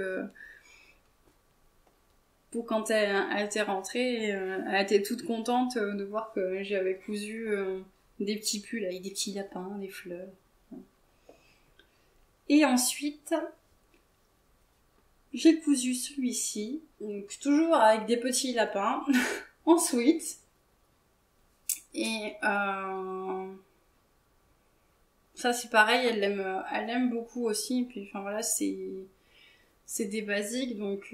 pour quand elle était rentrée, elle était toute contente de voir que j'avais cousu des petits pulls avec des petits lapins, des fleurs. Et ensuite, j'ai cousu celui-ci, donc toujours avec des petits lapins, en sweat. Et ça c'est pareil, elle l'aime beaucoup aussi. Et puis enfin voilà, c'est des basiques, donc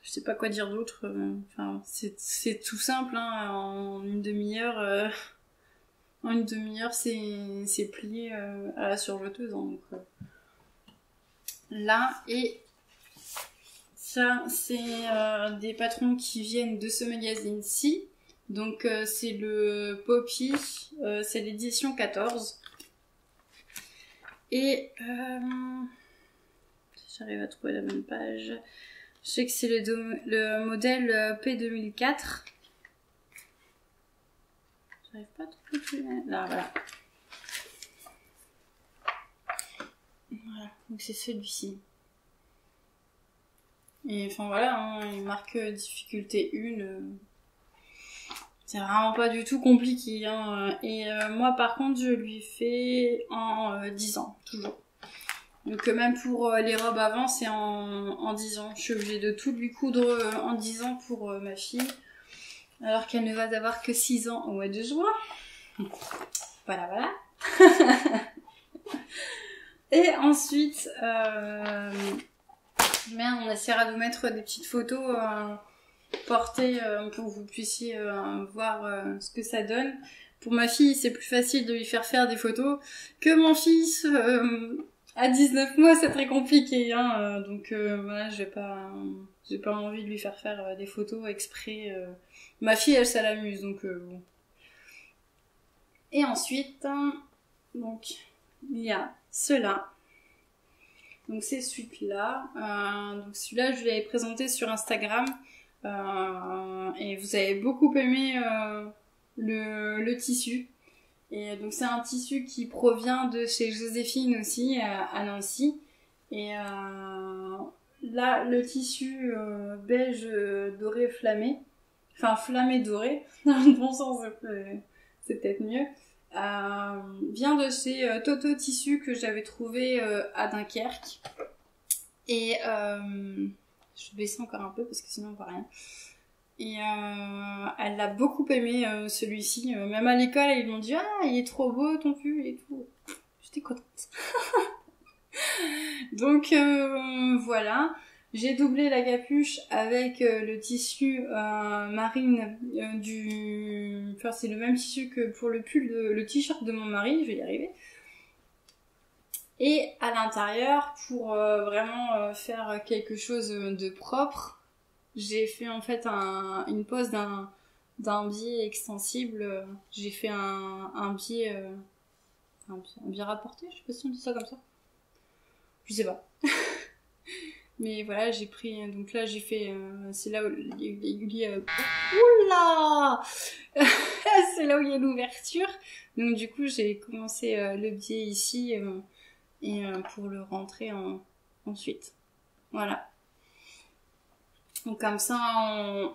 je sais pas quoi dire d'autre. Enfin c'est tout simple, hein, en une demi-heure. En une demi-heure, c'est plié à la surjeteuse. Hein, donc, là, et ça, c'est des patrons qui viennent de ce magazine-ci. Donc, c'est le Poppy, c'est l'édition 14. Et si j'arrive à trouver la bonne page, je sais que c'est le modèle P2004. J'arrive pas à trouver plus là, voilà. Voilà, donc c'est celui-ci. Et enfin voilà, hein, il marque difficulté 1. C'est vraiment pas du tout compliqué. Hein. Et moi par contre, je lui fais en 10 ans, toujours. Donc même pour les robes avant, c'est en 10 ans. Je suis obligée de tout lui coudre en 10 ans pour ma fille. Alors qu'elle ne va avoir que 6 ans au mois de juin. Voilà, voilà. Et ensuite, on essaiera de vous mettre des petites photos portées pour que vous puissiez voir ce que ça donne. Pour ma fille, c'est plus facile de lui faire des photos que mon fils. À 19 mois, c'est très compliqué. Hein, donc voilà, j'ai pas envie de lui faire des photos exprès. Ma fille, elle, ça l'amuse, donc bon. Et ensuite, donc, il y a ceux-là. Donc c'est celui-là. Donc celui-là, je l'avais présenté sur Instagram. Et vous avez beaucoup aimé le tissu. Et donc c'est un tissu qui provient de chez Joséphine aussi, à Nancy. Et là, le tissu beige doré flammé. Enfin, flammé doré, dans le bon sens, c'est peut-être mieux, vient de chez Toto Tissu que j'avais trouvé à Dunkerque. Et je vais baisser encore un peu parce que sinon on voit rien. Et elle l'a beaucoup aimé celui-ci. Même à l'école, ils m'ont dit « Ah, il est trop beau ton pull et tout. » J'étais contente. Donc voilà. J'ai doublé la capuche avec le tissu marine Enfin, c'est le même tissu que pour le pull, le t-shirt de mon mari, je vais y arriver. Et à l'intérieur, pour vraiment faire quelque chose de propre, j'ai fait en fait une pose d'un biais extensible. J'ai fait un biais... un biais rapporté, je sais pas si on dit ça comme ça. Je sais pas. Mais voilà, j'ai pris... Donc là, j'ai fait... c'est là où il y a... Oula c'est là où il y a l'ouverture. Donc du coup, j'ai commencé le biais ici et pour le rentrer ensuite. Voilà. Donc comme ça,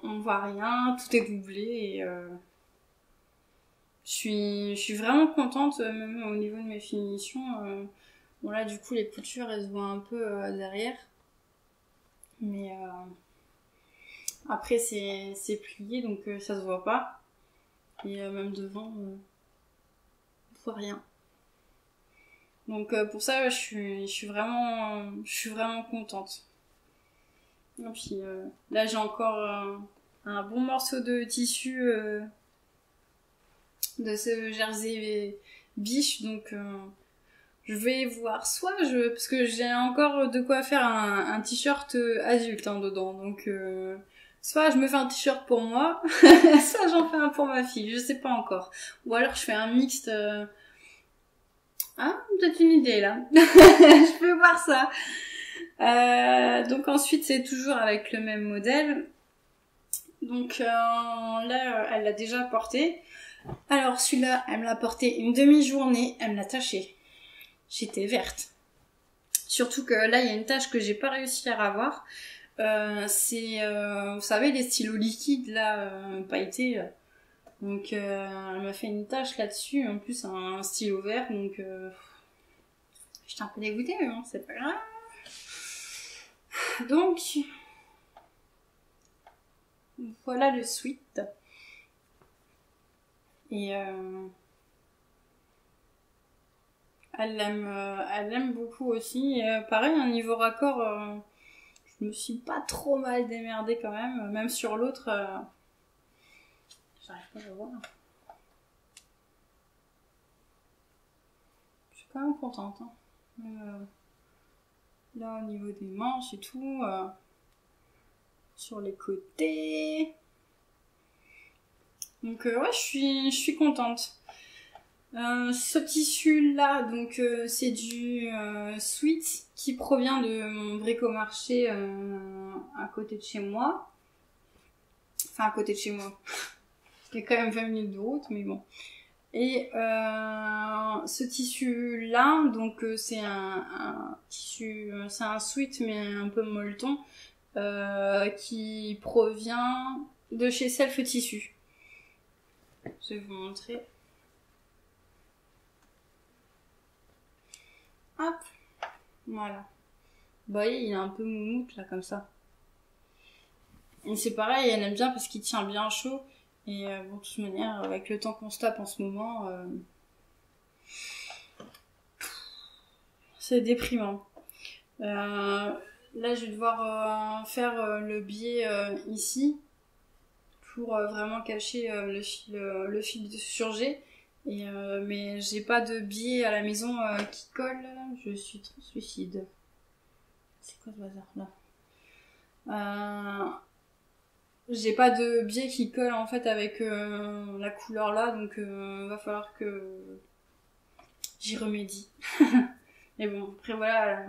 on voit rien, tout est doublé et... Je suis vraiment contente, même au niveau de mes finitions. Bon là, du coup, les coutures, elles se voient un peu derrière. Mais après c'est plié donc ça se voit pas et même devant on voit rien, donc pour ça je suis vraiment contente. Et puis là j'ai encore un bon morceau de tissu de ce jersey biche, donc je vais voir parce que j'ai encore de quoi faire un t-shirt adulte dedans, donc soit je me fais un t-shirt pour moi, soit j'en fais un pour ma fille, je sais pas encore. Ou alors je fais un mixte. Ah, peut-être une idée là. Je peux voir ça. Donc ensuite c'est toujours avec le même modèle. Donc là elle l'a déjà porté. Alors celui-là elle me l'a porté une demi-journée, elle me l'a taché. J'étais verte. Surtout que là il y a une tache que j'ai pas réussi à avoir. C'est, vous savez, les stylos liquides, là, pailletés. Donc, elle m'a fait une tache là-dessus. En plus, un stylo vert, donc... j'étais un peu dégoûtée, mais bon, c'est pas grave. Donc, voilà le suite. Et elle l'aime beaucoup aussi. Et, pareil, un niveau raccord, je me suis pas trop mal démerdée quand même. Même sur l'autre, j'arrive pas à le voir. Je suis quand même contente. Hein. Là, au niveau des manches et tout, sur les côtés. Donc ouais, je suis contente. Ce tissu-là, donc c'est du sweat qui provient de mon bricomarché à côté de chez moi. Enfin, à côté de chez moi. Il y a quand même 20 minutes de route, mais bon. Et ce tissu-là, donc c'est un tissu, c'est un sweat mais un peu molleton qui provient de chez Self Tissu. Je vais vous montrer. Hop, voilà. Vous voyez, il est un peu moumoute là comme ça. Et c'est pareil, elle aime bien parce qu'il tient bien chaud. Et bon, de toute manière, avec le temps qu'on se tape en ce moment, c'est déprimant. Là, je vais devoir faire le biais ici pour vraiment cacher le fil de surjet. Et, mais j'ai pas de biais à la maison qui colle. Je suis trop suicide. C'est quoi ce bazar là? J'ai pas de biais qui colle en fait avec la couleur là, donc va falloir que j'y remédie. Mais bon, après voilà,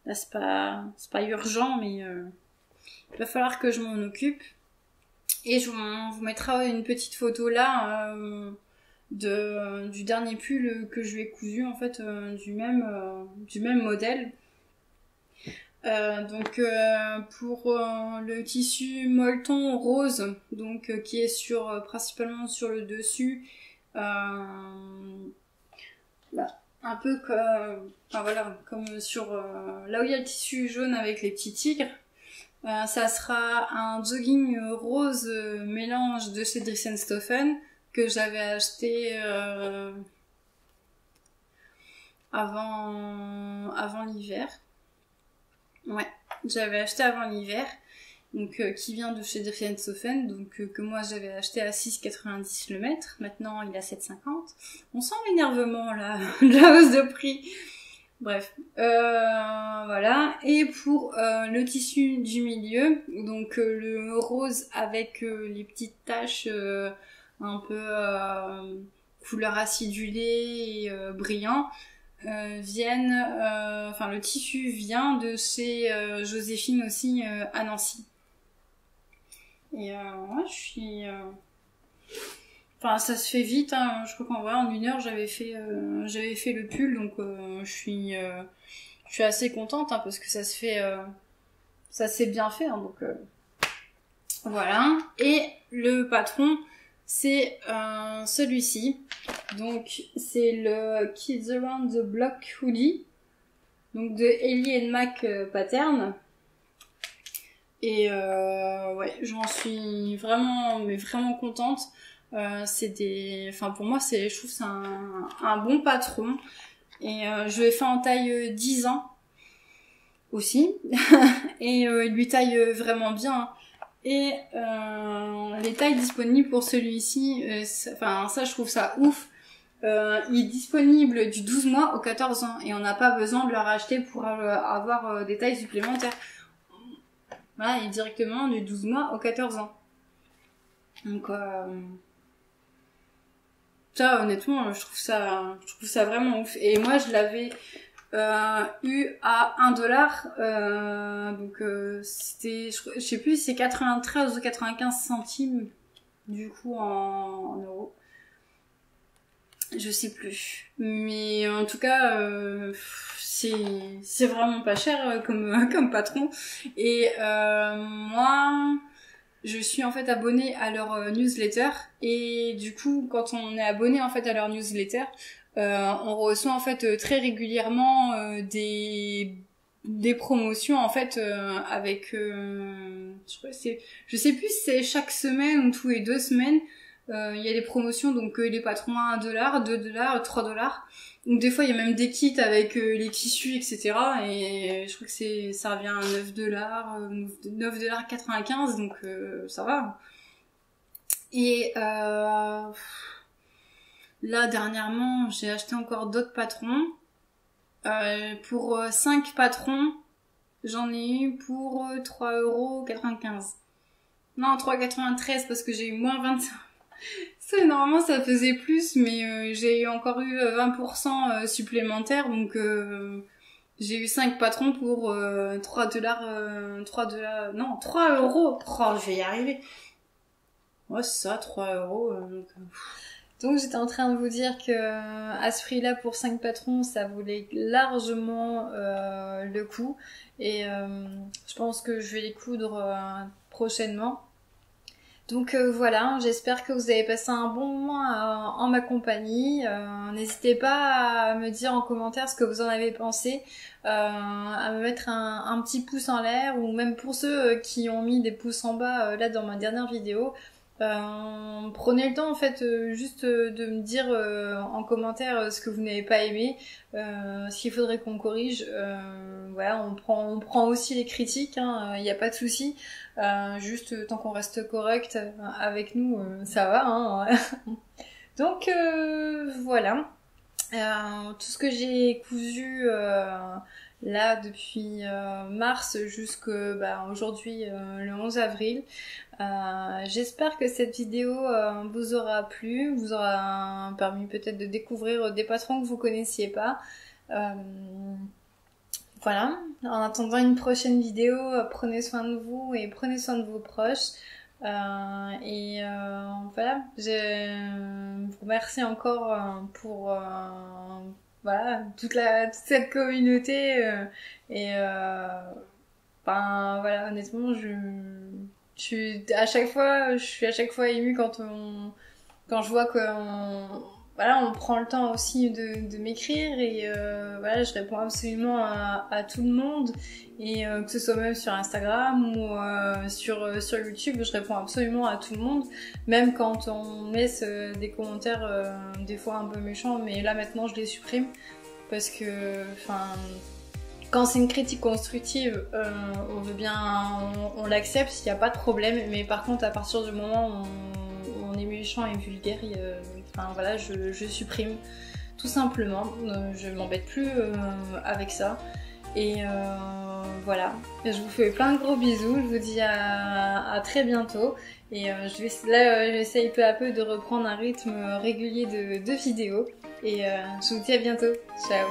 là c'est pas urgent, mais il va falloir que je m'en occupe. Et je vous mettrai une petite photo là du dernier pull que je lui ai cousu en fait du même modèle. Donc pour le tissu molleton rose, donc qui est principalement sur le dessus, là, un peu comme, enfin voilà, comme sur là où il y a le tissu jaune avec les petits tigres. Ça sera un jogging rose mélange de chez Dries & que j'avais acheté avant l'hiver. Ouais, j'avais acheté avant l'hiver, donc qui vient de chez Dries & donc que moi j'avais acheté à 6,90 le mètre. Maintenant il est à 7,50. On sent l'énervement là, de la hausse de prix. Bref, voilà. Et pour le tissu du milieu, donc le rose avec les petites taches un peu couleur acidulée et brillant. Le tissu vient de chez Joséphine aussi à Nancy. Et ouais, je suis... Enfin, ça se fait vite, hein. Je crois qu'en vrai, en 1 heure, j'avais fait le pull, donc je suis assez contente, hein, parce que ça s'est bien fait, hein, donc voilà. Et le patron, c'est celui-ci. Donc c'est le Kids Around the Block hoodie, donc de Ellie & Mac Pattern. Et ouais, j'en suis vraiment contente. Enfin pour moi je trouve que c'est un bon patron. Et je l'ai fait en taille 10 ans aussi. Et il lui taille vraiment bien. Et les tailles disponibles pour celui-ci, ça je trouve ça ouf. Il est disponible du 12 mois au 14 ans et on n'a pas besoin de le racheter pour avoir des tailles supplémentaires. Voilà, il est directement du 12 mois au 14 ans. Donc ça, honnêtement, je trouve ça vraiment ouf. Et moi, je l'avais eu à 1$. Donc c'était, je sais plus si c'est 93 ou 95 centimes du coup en euros. Je sais plus. Mais en tout cas, c'est vraiment pas cher comme patron. Et moi, je suis en fait abonnée à leur newsletter. Et du coup, quand on est abonné en fait à leur newsletter, on reçoit en fait très régulièrement des promotions en fait avec je sais plus si c'est chaque semaine ou tous les 2 semaines. Il y a des promotions, donc les patrons à $1, $2, $3. Donc des fois il y a même des kits avec les tissus, etc. Et je crois que ça revient à $9,95, donc ça va. Et là dernièrement j'ai acheté encore d'autres patrons. Pour 5 patrons, j'en ai eu pour 3,95€. Non, 3,93 parce que j'ai eu moins 25. Ça, normalement, ça faisait plus, mais j'ai encore eu 20% supplémentaire, donc j'ai eu 5 patrons pour $3, non, 3€. Oh, je vais y arriver. Ouais, c'est ça, 3€. Donc j'étais en train de vous dire que à ce prix-là pour 5 patrons, ça valait largement le coup. Et je pense que je vais les coudre prochainement. Donc voilà, j'espère que vous avez passé un bon moment en ma compagnie. N'hésitez pas à me dire en commentaire ce que vous en avez pensé, à me mettre un petit pouce en l'air, ou même pour ceux qui ont mis des pouces en bas là dans ma dernière vidéo. Prenez le temps en fait juste de me dire en commentaire ce que vous n'avez pas aimé, ce qu'il faudrait qu'on corrige. Voilà, on prend aussi les critiques, hein, y a pas de souci. Juste tant qu'on reste correct avec nous, ça va. Hein. Donc voilà, tout ce que j'ai cousu là depuis mars jusque aujourd'hui le 11 avril. J'espère que cette vidéo vous aura plu, vous aura permis peut-être de découvrir des patrons que vous connaissiez pas. Voilà, en attendant une prochaine vidéo, prenez soin de vous et prenez soin de vos proches. Voilà, je vous remercie encore pour voilà, toute cette communauté voilà, honnêtement je suis à chaque fois émue quand je vois voilà, on prend le temps aussi de m'écrire, et voilà, je réponds absolument à tout le monde, et que ce soit même sur Instagram ou sur YouTube, je réponds absolument à tout le monde, même quand on laisse des commentaires des fois un peu méchants, mais là maintenant je les supprime parce que quand c'est une critique constructive, on veut bien, on l'accepte, il n'y a pas de problème, mais par contre à partir du moment où on est méchant et vulgaire, voilà, je supprime tout simplement. Je m'embête plus avec ça. Et voilà, je vous fais plein de gros bisous, je vous dis à très bientôt. Et j'essaye peu à peu de reprendre un rythme régulier de vidéos. Et je vous dis à bientôt. Ciao.